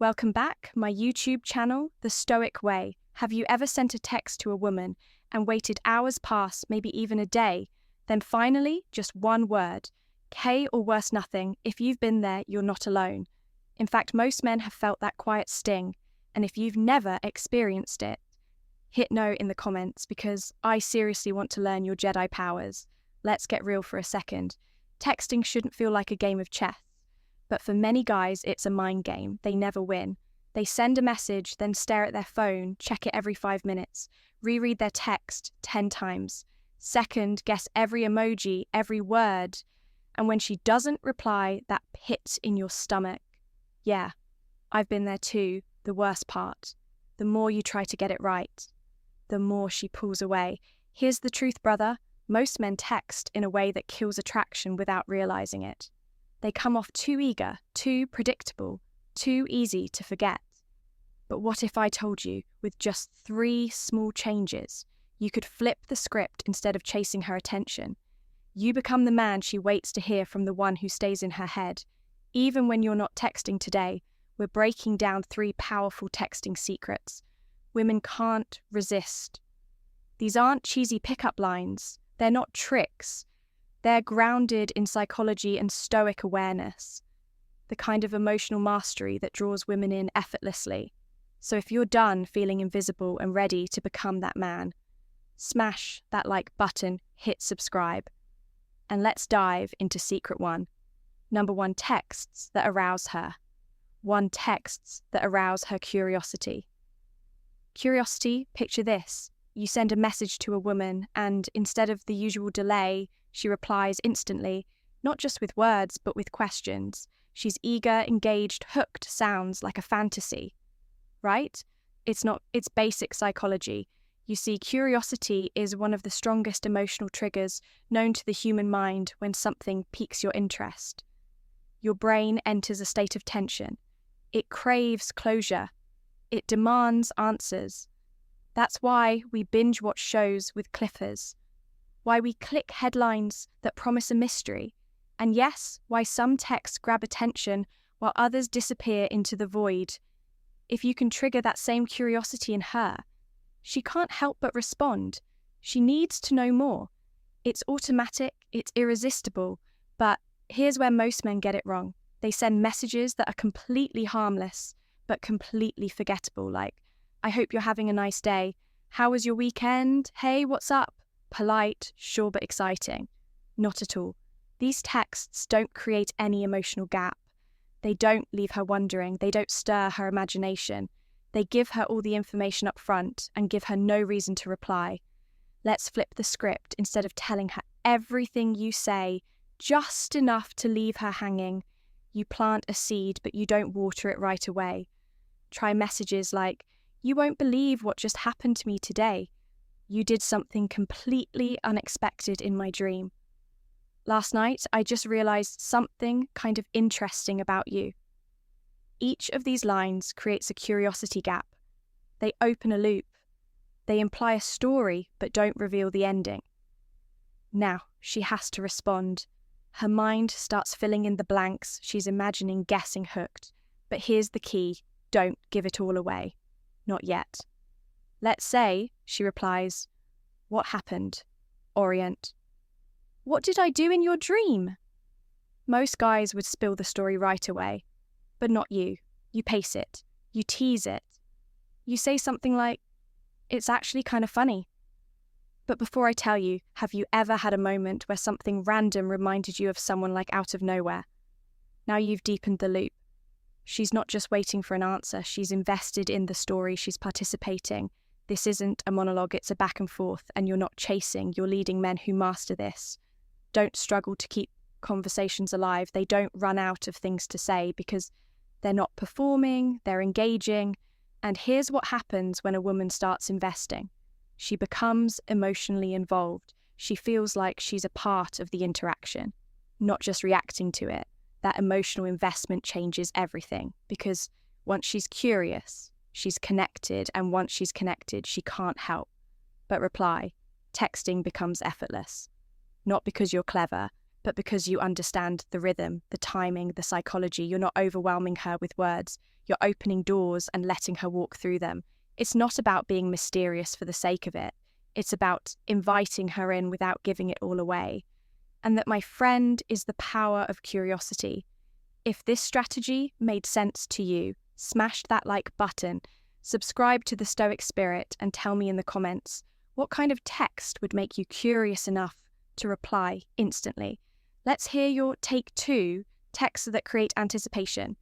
Welcome back, my YouTube channel, The Stoic Way. Have you ever sent a text to a woman and waited hours past, maybe even a day, then finally, just one word, K or worse nothing? If you've been there, you're not alone. In fact, most men have felt that quiet sting, and if you've never experienced it, hit no in the comments because I seriously want to learn your Jedi powers. Let's get real for a second. Texting shouldn't feel like a game of chess. But for many guys, it's a mind game. They never win. They send a message, then stare at their phone, check it every 5 minutes, reread their text 10 times, second guess every emoji, every word, and when she doesn't reply, that pit in your stomach. Yeah, I've been there too, the worst part. The more you try to get it right, the more she pulls away. Here's the truth, brother. Most men text in a way that kills attraction without realizing it. They come off too eager, too predictable, too easy to forget. But what if I told you, with just 3 small changes, you could flip the script instead of chasing her attention? You become the man she waits to hear from the one who stays in her head. Even when you're not texting today, we're breaking down 3 powerful texting secrets. Women can't resist. These aren't cheesy pickup lines. They're not tricks. They're grounded in psychology and stoic awareness, the kind of emotional mastery that draws women in effortlessly. So if you're done feeling invisible and ready to become that man, smash that like button, hit subscribe, and let's dive into secret 1. Number 1, texts that arouse her. 1 texts that arouse her curiosity. Curiosity, picture this. You send a message to a woman and instead of the usual delay, she replies instantly, not just with words, but with questions. She's eager, engaged, hooked, sounds like a fantasy, right? It's basic psychology. You see, curiosity is one of the strongest emotional triggers known to the human mind when something piques your interest. Your brain enters a state of tension. It craves closure. It demands answers. That's why we binge watch shows with cliffhangers. Why we click headlines that promise a mystery, and yes, why some texts grab attention while others disappear into the void. If you can trigger that same curiosity in her, she can't help but respond. She needs to know more. It's automatic, it's irresistible, but here's where most men get it wrong. They send messages that are completely harmless, but completely forgettable, like, I hope you're having a nice day. How was your weekend? Hey, what's up? Polite, sure but exciting. Not at all. These texts don't create any emotional gap. They don't leave her wondering. They don't stir her imagination. They give her all the information up front and give her no reason to reply. Let's flip the script. Instead of telling her everything you say, just enough to leave her hanging, you plant a seed but you don't water it right away. Try messages like, you won't believe what just happened to me today. You did something completely unexpected in my dream. Last night, I just realized something kind of interesting about you. Each of these lines creates a curiosity gap. They open a loop. They imply a story, but don't reveal the ending. Now, she has to respond. Her mind starts filling in the blanks. She's imagining guessing hooked. But here's the key. Don't give it all away. Not yet. Let's say, she replies, what happened? Orient. What did I do in your dream? Most guys would spill the story right away, but not you. You pace it. You tease it. You say something like, it's actually kind of funny. But before I tell you, have you ever had a moment where something random reminded you of someone like out of nowhere? Now you've deepened the loop. She's not just waiting for an answer, she's invested in the story, she's participating. This isn't a monologue, it's a back and forth, and you're not chasing, you're leading men who master this. Don't struggle to keep conversations alive. They don't run out of things to say because they're not performing, they're engaging. And here's what happens when a woman starts investing. She becomes emotionally involved. She feels like she's a part of the interaction, not just reacting to it. That emotional investment changes everything because once she's curious, she's connected, and once she's connected, she can't help but reply. Texting becomes effortless. Not because you're clever, but because you understand the rhythm, the timing, the psychology. You're not overwhelming her with words. You're opening doors and letting her walk through them. It's not about being mysterious for the sake of it. It's about inviting her in without giving it all away. And that, my friend, is the power of curiosity. If this strategy made sense to you, smash that like button, subscribe to the Stoic Spirit, and tell me in the comments what kind of text would make you curious enough to reply instantly. Let's hear your take 2, texts that create anticipation.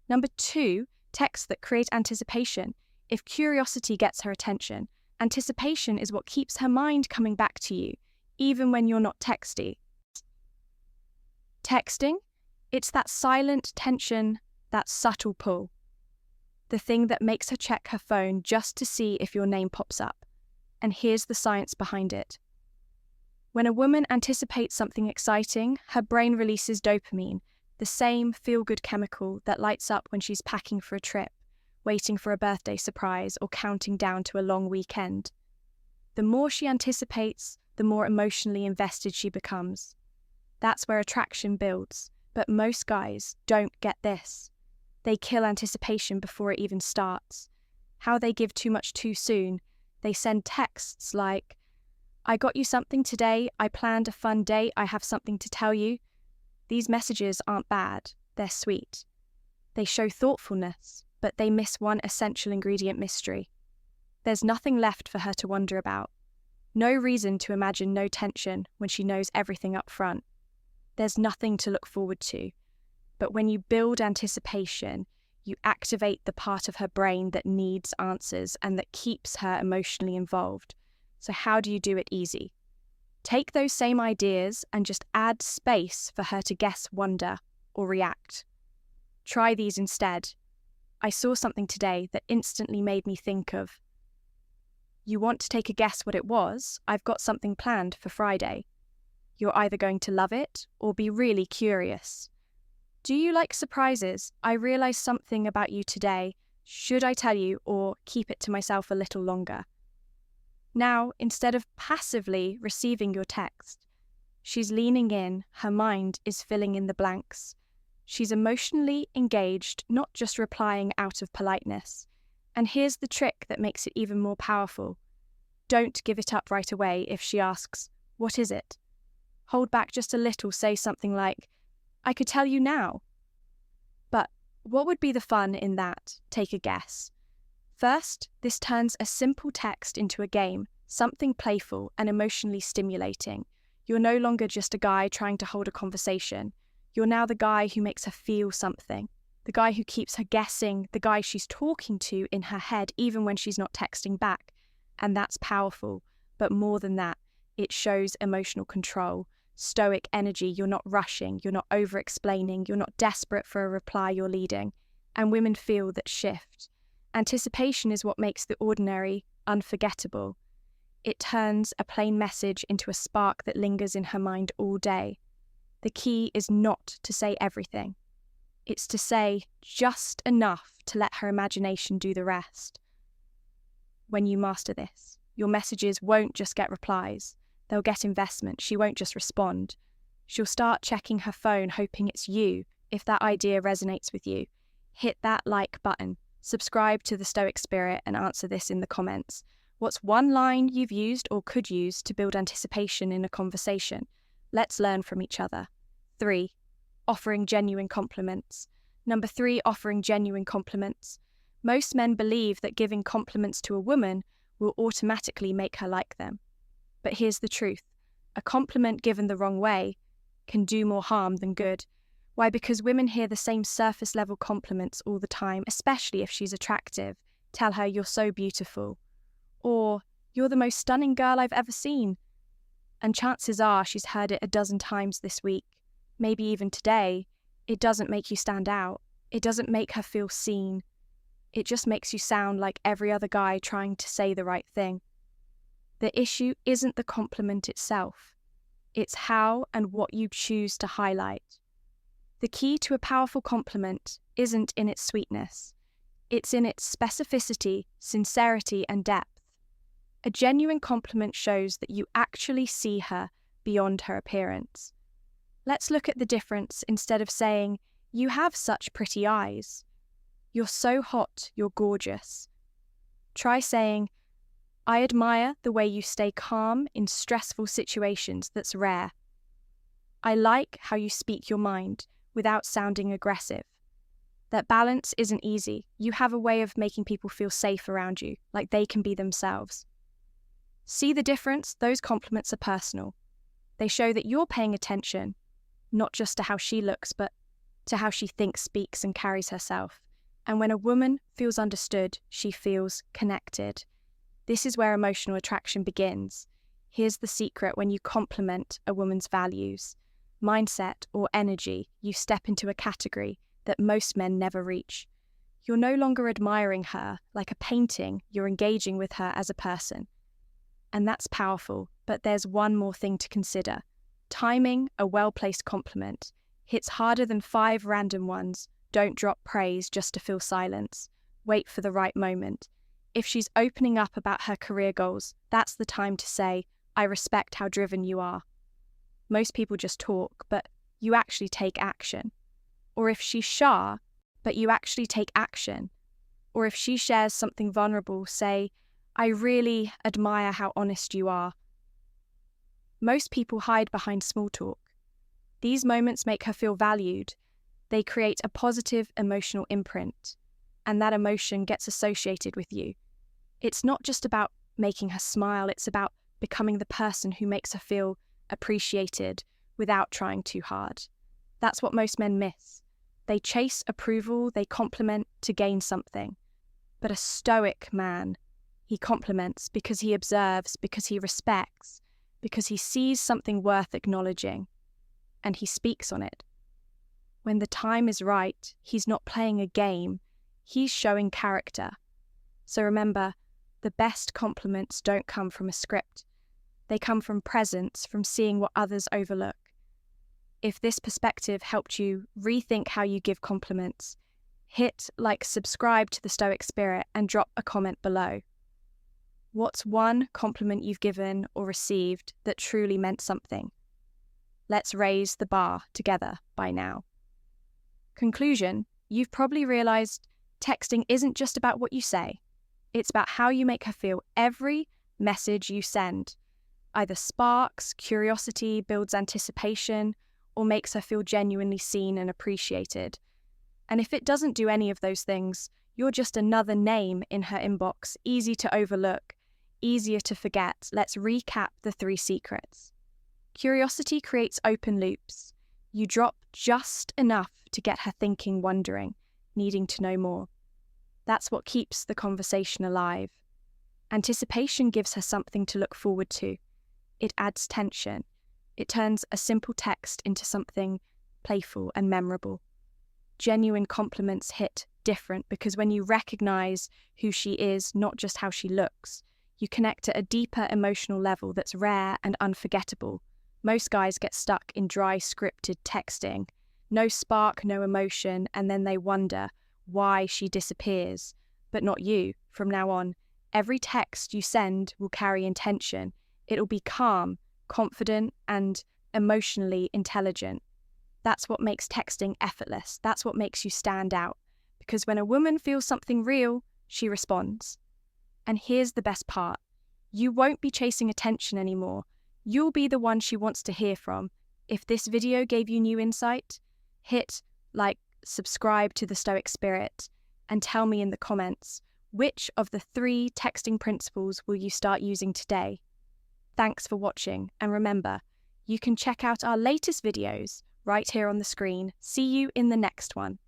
Number 2, texts that create anticipation. If curiosity gets her attention, anticipation is what keeps her mind coming back to you, even when you're not texty. Texting? It's that silent tension, that subtle pull. The thing that makes her check her phone just to see if your name pops up. And here's the science behind it. When a woman anticipates something exciting, her brain releases dopamine, the same feel-good chemical that lights up when she's packing for a trip, waiting for a birthday surprise, or counting down to a long weekend. The more she anticipates, the more emotionally invested she becomes. That's where attraction builds, but most guys don't get this. They kill anticipation before it even starts. How they give too much too soon. They send texts like, "I got you something today, I planned a fun date, I have something to tell you." These messages aren't bad, they're sweet. They show thoughtfulness, but they miss one essential ingredient: mystery. There's nothing left for her to wonder about. No reason to imagine no tension when she knows everything up front. There's nothing to look forward to. But when you build anticipation, you activate the part of her brain that needs answers and that keeps her emotionally involved. So how do you do it easy? Take those same ideas and just add space for her to guess, wonder, or react. Try these instead. "I saw something today that instantly made me think of." "You want to take a guess what it was? I've got something planned for Friday." You're either going to love it or be really curious. "Do you like surprises? I realized something about you today. Should I tell you or keep it to myself a little longer?" Now, instead of passively receiving your text, she's leaning in, her mind is filling in the blanks. She's emotionally engaged, not just replying out of politeness. And here's the trick that makes it even more powerful. Don't give it up right away if she asks, "What is it?" Hold back just a little, say something like, "I could tell you now." But what would be the fun in that? Take a guess. First, this turns a simple text into a game, something playful and emotionally stimulating. You're no longer just a guy trying to hold a conversation. You're now the guy who makes her feel something, the guy who keeps her guessing, the guy she's talking to in her head even when she's not texting back. And that's powerful. But more than that, it shows emotional control, stoic energy. You're not rushing, you're not over-explaining, you're not desperate for a reply, you're leading. And women feel that shift. Anticipation is what makes the ordinary unforgettable. It turns a plain message into a spark that lingers in her mind all day. The key is not to say everything. It's to say just enough to let her imagination do the rest. When you master this, your messages won't just get replies. They'll get investment. She won't just respond. She'll start checking her phone, hoping it's you. If that idea resonates with you, hit that like button. Subscribe to the Stoic Spirit and answer this in the comments. What's one line you've used or could use to build anticipation in a conversation? Let's learn from each other. 3. Offering genuine compliments. Number 3, offering genuine compliments. Most men believe that giving compliments to a woman will automatically make her like them. But here's the truth. A compliment given the wrong way can do more harm than good. Why? Because women hear the same surface-level compliments all the time, especially if she's attractive. Tell her, "You're so beautiful." Or, "You're the most stunning girl I've ever seen." And chances are she's heard it a dozen times this week, maybe even today. It doesn't make you stand out. It doesn't make her feel seen. It just makes you sound like every other guy trying to say the right thing. The issue isn't the compliment itself. It's how and what you choose to highlight. The key to a powerful compliment isn't in its sweetness. It's in its specificity, sincerity, and depth. A genuine compliment shows that you actually see her beyond her appearance. Let's look at the difference instead of saying, "You have such pretty eyes." "You're so hot, you're gorgeous." Try saying, "I admire the way you stay calm in stressful situations that's rare." "I like how you speak your mind without sounding aggressive." That balance isn't easy. You have a way of making people feel safe around you, like they can be themselves. See the difference? Those compliments are personal. They show that you're paying attention, not just to how she looks, but to how she thinks, speaks, and carries herself. And when a woman feels understood, she feels connected. This is where emotional attraction begins. Here's the secret: when you compliment a woman's values, mindset, or energy, you step into a category that most men never reach. You're no longer admiring her like a painting, you're engaging with her as a person. And that's powerful, but there's one more thing to consider. Timing a well-placed compliment hits harder than 5 random ones. Don't drop praise just to fill silence. Wait for the right moment. If she's opening up about her career goals, that's the time to say, "I respect how driven you are." Most people just talk, but you actually take action. Or if she's shy, but you actually take action. Or if she shares something vulnerable, say, "I really admire how honest you are." Most people hide behind small talk. These moments make her feel valued. They create a positive emotional imprint, and that emotion gets associated with you. It's not just about making her smile, it's about becoming the person who makes her feel appreciated without trying too hard. That's what most men miss. They chase approval, they compliment to gain something. But a stoic man, he compliments because he observes, because he respects, because he sees something worth acknowledging, and he speaks on it. When the time is right, he's not playing a game, he's showing character. So remember, the best compliments don't come from a script. They come from presence, from seeing what others overlook. If this perspective helped you rethink how you give compliments, hit subscribe to the Stoic Spirit and drop a comment below. What's one compliment you've given or received that truly meant something? Let's raise the bar together by now. Conclusion: you've probably realized texting isn't just about what you say. It's about how you make her feel. Every message you send either sparks curiosity, builds anticipation, or makes her feel genuinely seen and appreciated. And if it doesn't do any of those things, you're just another name in her inbox, easy to overlook, easier to forget. Let's recap the 3 secrets. Curiosity creates open loops. You drop just enough to get her thinking, wondering, needing to know more. That's what keeps the conversation alive. Anticipation gives her something to look forward to. It adds tension. It turns a simple text into something playful and memorable. Genuine compliments hit different because when you recognize who she is, not just how she looks, you connect at a deeper emotional level that's rare and unforgettable. Most guys get stuck in dry, scripted texting. No spark, no emotion, and then they wonder why she disappears. But not you. From now on, every text you send will carry intention. It'll be calm, confident, and emotionally intelligent. That's what makes texting effortless. That's what makes you stand out. Because when a woman feels something real, she responds. And here's the best part. You won't be chasing attention anymore. You'll be the one she wants to hear from. If this video gave you new insight, hit subscribe to the Stoic Spirit, and tell me in the comments, which of the 3 texting principles will you start using today? Thanks for watching, and remember, you can check out our latest videos right here on the screen. See you in the next one.